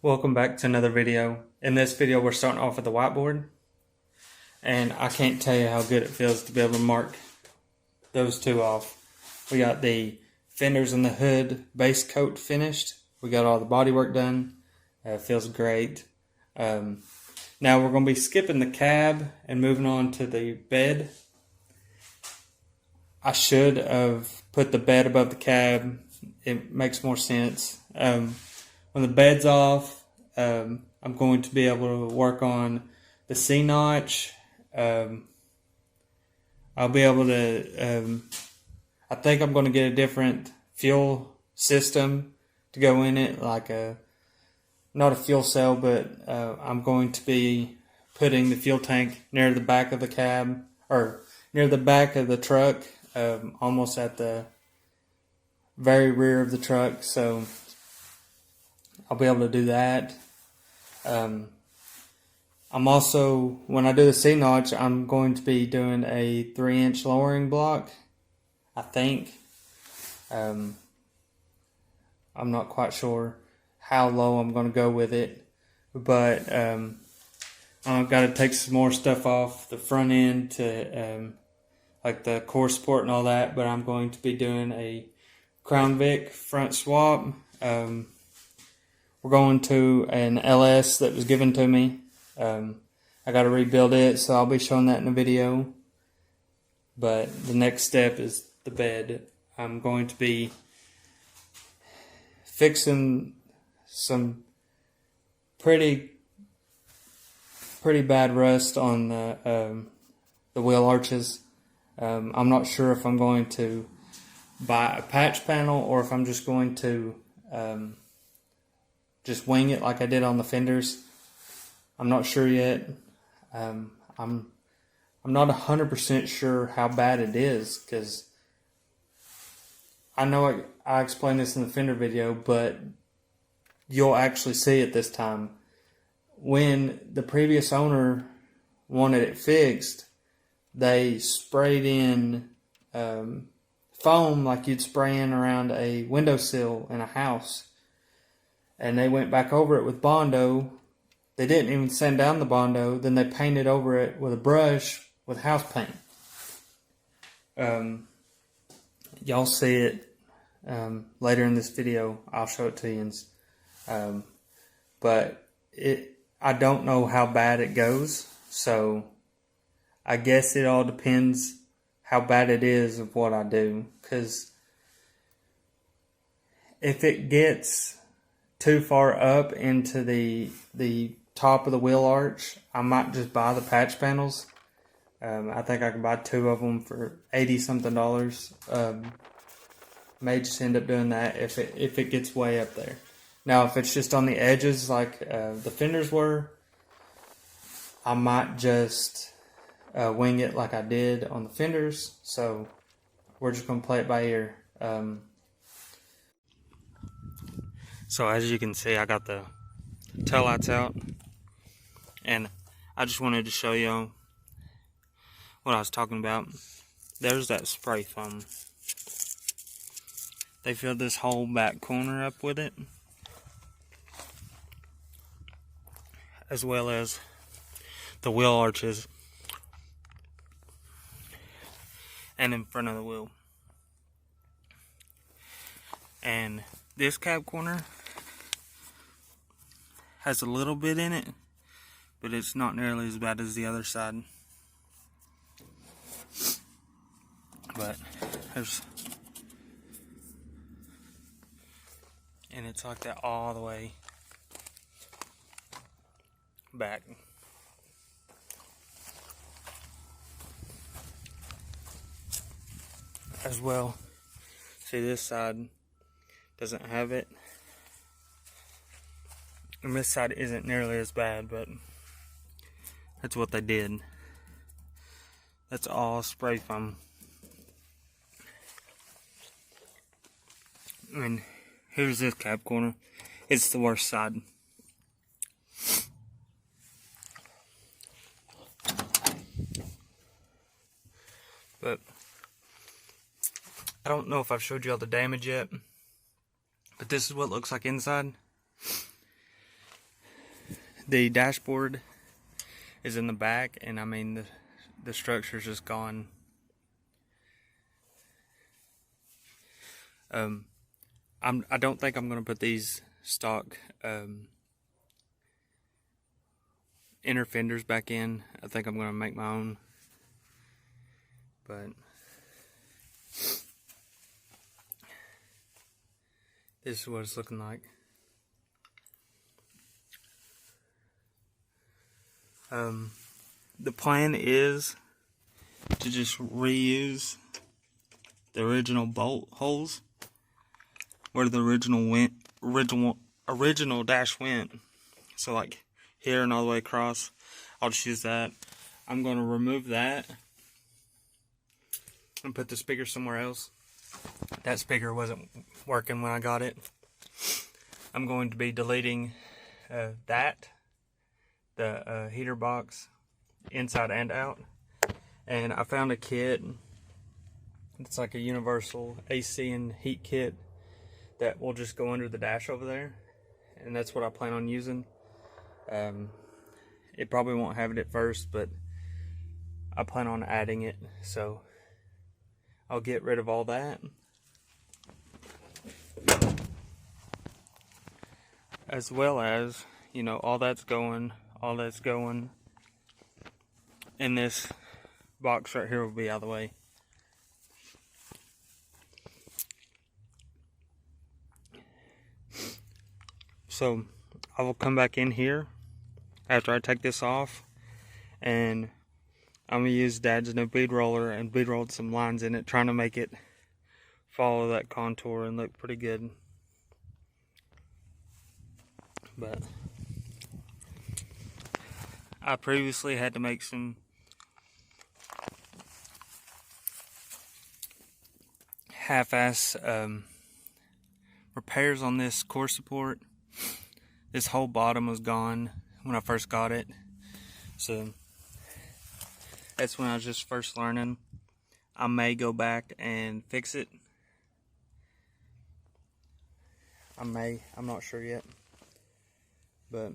Welcome back to another video. In this video we're starting off with the whiteboard, and I can't tell you how good it feels to be able to mark those two off. We got the fenders and the hood base coat finished. We got all the body work done. It feels great. Now we're going to be skipping the cab and moving on to the bed. I should have put the bed above the cab. It makes more sense. When the bed's off, I'm going to be able to work on the C-notch. I'll be able to, I think I'm going to get a different fuel system to go in it, like not a fuel cell, but I'm going to be putting the fuel tank near the back of the cab, or near the back of the truck, almost at the very rear of the truck, so I'll be able to do that. I'm also, when I do the C-notch, I'm going to be doing a 3-inch lowering block, I think. I'm not quite sure how low I'm going to go with it, but I've got to take some more stuff off the front end to like the core support and all that, but I'm going to be doing a Crown Vic front swap. We're going to an LS that was given to me. I got to rebuild it, so I'll be showing that in a video. But the next step is the bed. I'm going to be fixing some pretty bad rust on the wheel arches. I'm not sure if I'm going to buy a patch panel or if I'm just going to just wing it like I did on the fenders. I'm not sure yet. I'm not 100% sure how bad it is, because I know I explained this in the fender video, but you'll actually see it this time. When the previous owner wanted it fixed, they sprayed in foam like you'd spray in around a windowsill in a house. And they went back over it with Bondo. They didn't even sand down the Bondo. Then they painted over it with a brush with house paint. Y'all see it later in this video. I'll show it to you. But I don't know how bad it goes. So I guess it all depends how bad it is of what I do. Because if it gets too far up into the top of the wheel arch, I might just buy the patch panels. I think I can buy 2 of them for $80-something. May just end up doing that if it gets way up there. Now, if it's just on the edges like the fenders were, I might just wing it like I did on the fenders. So we're just going to play it by ear. So as you can see, I got the taillights out, and I just wanted to show you what I was talking about. There's that spray foam. They filled this whole back corner up with it, as well as the wheel arches and in front of the wheel. And this cab corner has a little bit in it, but it's not nearly as bad as the other side. But and it's like that all the way back. As well, see, this side doesn't have it, and this side isn't nearly as bad, but that's what they did. That's all spray foam. And here's this cab corner. It's the worst side. But I don't know if I've showed you all the damage yet, but this is what it looks like inside. The dashboard is in the back, and I mean the structure's just gone. I don't think I'm gonna put these stock inner fenders back in. I think I'm gonna make my own, but this is what it's looking like. The plan is to just reuse the original bolt holes where the original dash went. So like here and all the way across, I'll just use that. I'm going to remove that and put the speaker somewhere else. That speaker wasn't working when I got it. I'm going to be deleting the heater box inside and out, and I found a kit. It's like a universal AC and heat kit that will just go under the dash over there, and that's what I plan on using. It probably won't have it at first, but I plan on adding it, so I'll get rid of all that, as well as, you know, all that's going in this box right here will be out of the way. So I will come back in here after I take this off, and I'm gonna use Dad's new bead roller and bead roll some lines in it, trying to make it follow that contour and look pretty good. But I previously had to make some half-ass repairs on this core support. This whole bottom was gone when I first got it, so that's when I was just first learning. I may go back and fix it. I'm not sure yet, but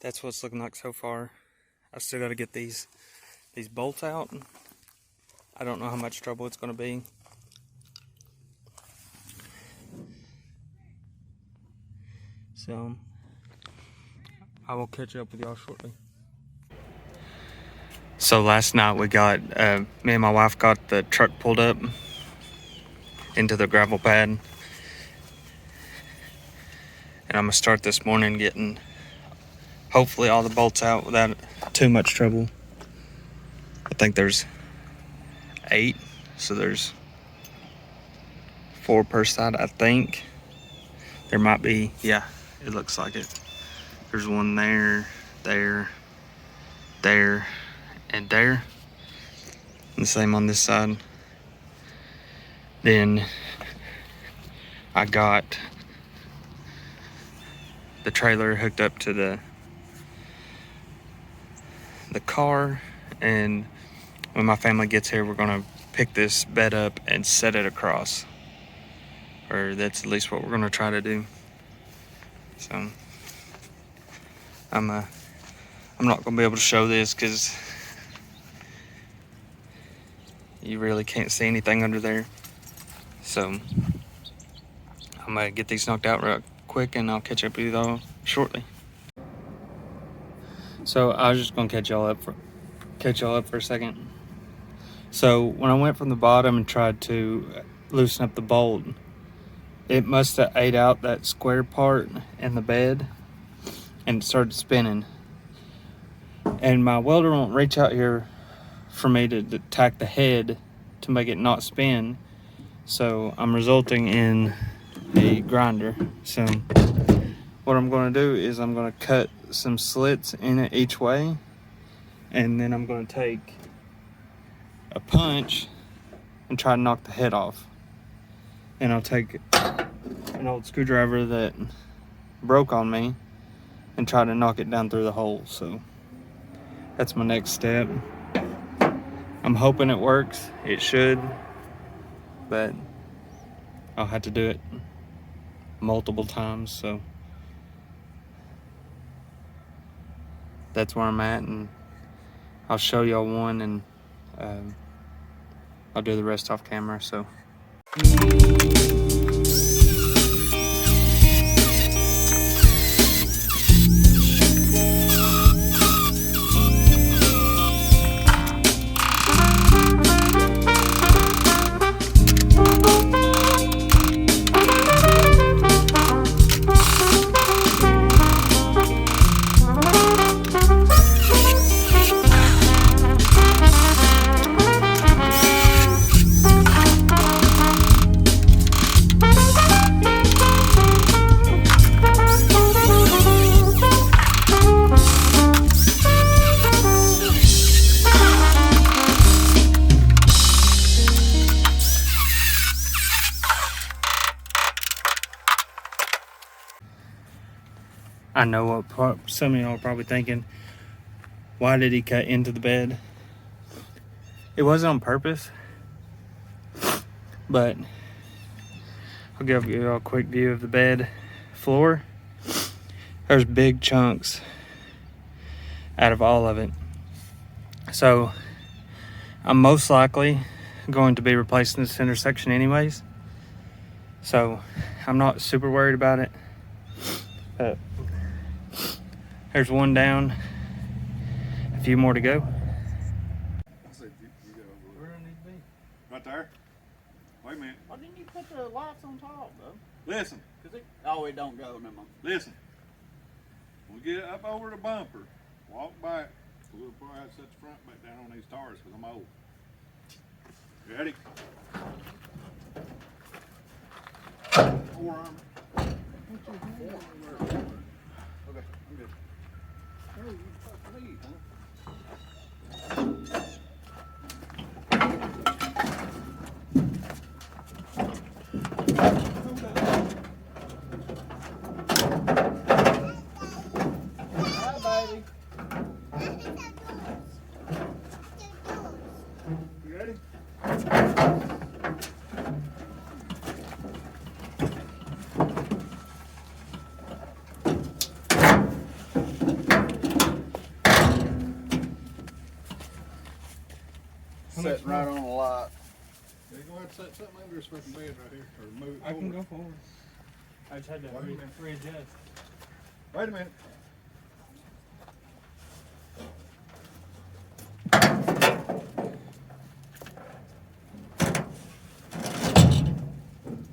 that's what it's looking like so far. I still got to get these bolts out. I don't know how much trouble it's going to be. So I will catch up with y'all shortly. So last night we got, me and my wife got the truck pulled up into the gravel pad. And I'm going to start this morning getting hopefully all the bolts out without too much trouble. I think there's 8, so there's 4 per side, I think. There might be, yeah, it looks like it. There's one there, there, there, and there. And the same on this side. Then I got the trailer hooked up to the car, and when my family gets here, we're gonna pick this bed up and set it across, or that's at least what we're gonna try to do. So I'm not gonna be able to show this because you really can't see anything under there. So I'm gonna get these knocked out real quick, and I'll catch up with you all shortly. So I was just gonna catch y'all up for a second. So when I went from the bottom and tried to loosen up the bolt, it must have ate out that square part in the bed and it started spinning. And my welder won't reach out here for me to tack the head to make it not spin. So I'm resulting in a grinder. So what I'm going to do is I'm going to cut some slits in it each way, and then I'm going to take a punch and try to knock the head off. And I'll take an old screwdriver that broke on me and try to knock it down through the hole. So that's my next step. I'm hoping it works. It should, but I'll have to do it multiple times, so that's where I'm at, and I'll show y'all one, and I'll do the rest off camera. So I know what some of y'all are probably thinking, why did he cut into the bed? It wasn't on purpose, but I'll give you a quick view of the bed floor. There's big chunks out of all of it. So I'm most likely going to be replacing this center section anyways. So I'm not super worried about it. There's one down, a few more to go. Where do I need to be? Right there. Wait a minute. Why didn't you put the lights on top, though? Listen. Oh, it don't go no more. Listen. We'll get up over the bumper. Walk back. We'll probably have to set the front back down on these tires because I'm old. Ready? Forearm. Okay, I'm good. Oh, you fuck me, Hi, baby. You ready? Sitting right on the lot. Yeah, you gonna have to set something under this fucking bed right here, or move. I can forward. go forward. I just had to readjust. Wait a minute.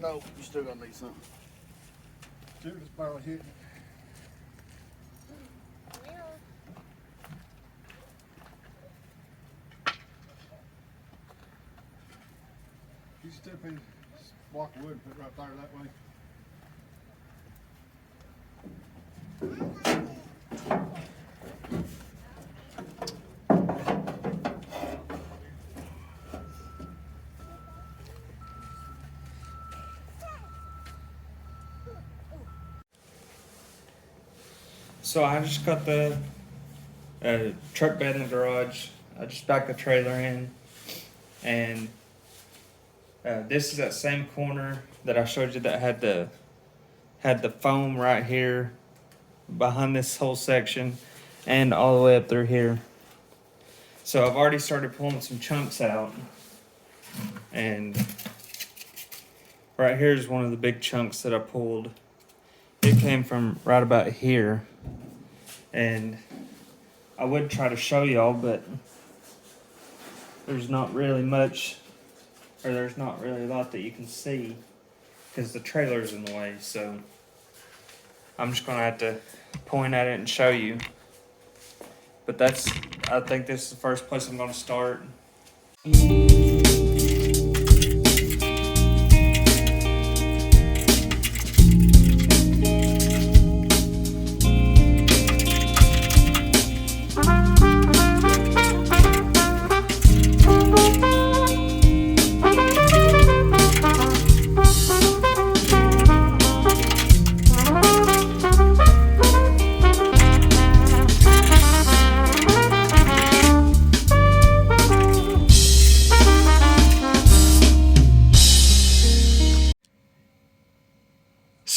No, you still gonna need something. Dude, it's barely hitting. You step in, block of wood and put it right there that way. So I just got the truck bed in the garage. I just backed the trailer in, and this is that same corner that I showed you that had the foam right here behind this whole section and all the way up through here. So I've already started pulling some chunks out, and right here is one of the big chunks that I pulled. It came from right about here, and I would try to show y'all, but there's not really much, or there's not really a lot that you can see because the trailer's in the way. So I'm just gonna have to point at it and show you. But I think this is the first place I'm gonna start.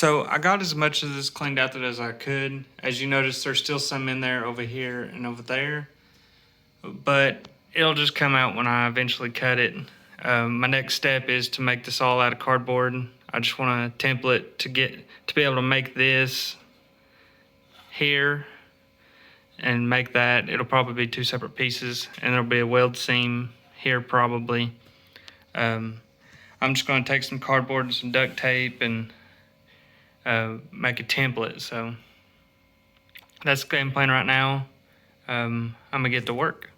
So I got as much of this cleaned out as I could. As you notice, there's still some in there over here and over there, but it'll just come out when I eventually cut it. My next step is to make this all out of cardboard. I just want a template to be able to make this here and make that. It'll probably be 2 separate pieces, and there'll be a weld seam here probably. I'm just going to take some cardboard and some duct tape and make a template. So that's the game plan right now. I'm gonna get to work.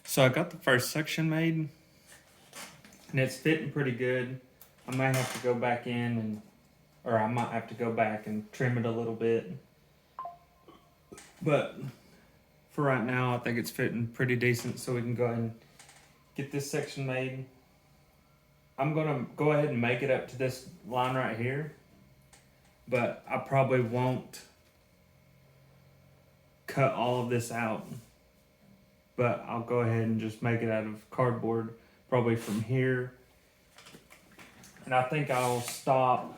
So I got the first section made, and it's fitting pretty good. I might have to go back in or I might have to go back and trim it a little bit. But for right now, I think it's fitting pretty decent, so we can go ahead and get this section made. I'm gonna go ahead and make it up to this line right here, but I probably won't cut all of this out. But I'll go ahead and just make it out of cardboard, probably from here. And I think I'll stop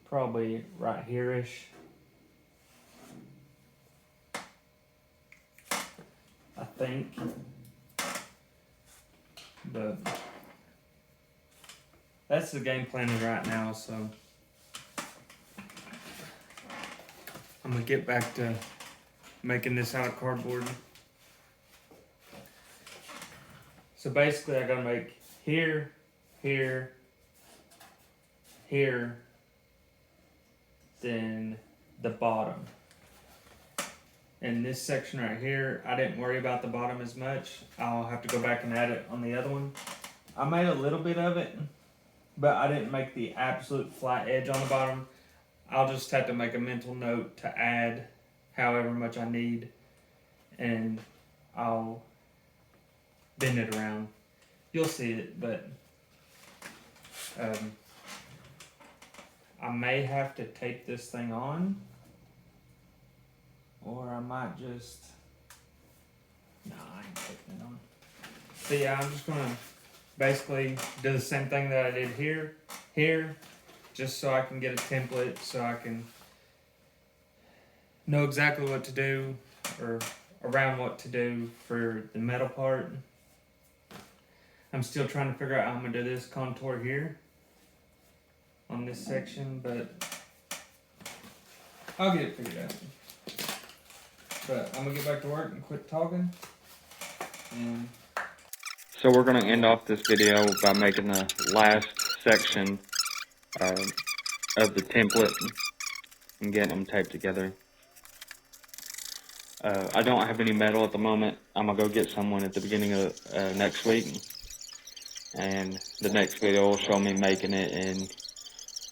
probably right here-ish. I think. But that's the game plan right now, so I'm gonna get back to making this out of cardboard. So basically I gotta make here, here, here, then the bottom. And this section right here, I didn't worry about the bottom as much. I'll have to go back and add it on the other one. I made a little bit of it, but I didn't make the absolute flat edge on the bottom. I'll just have to make a mental note to add however much I need, and I'll bend it around. You'll see it, but I may have to tape this thing on, or I might just, nah, I ain't taping it on. So yeah, I'm just gonna basically do the same thing that I did here, just so I can get a template, so I can know exactly what to do, or around what to do for the metal part. I'm still trying to figure out how I'm gonna do this contour here on this section, but I'll get it figured out. But I'm gonna get back to work and quit talking. And so we're gonna end off this video by making the last section of the template and getting them taped together. I don't have any metal at the moment. I'm gonna go get someone at the beginning of next week, and the next video will show me making it and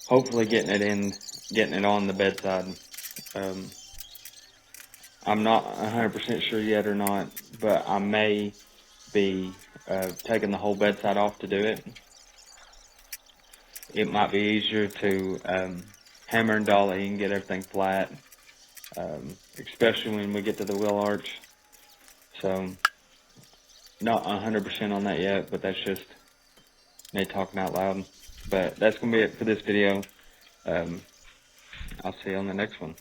hopefully getting it on the bedside. I'm not 100% sure yet or not, but I may be taking the whole bedside off to do it. It might be easier to hammer and dolly and get everything flat, especially when we get to the wheel arch. So, not 100% on that yet, but that's just me talking out loud. But that's going to be it for this video. I'll see you on the next one.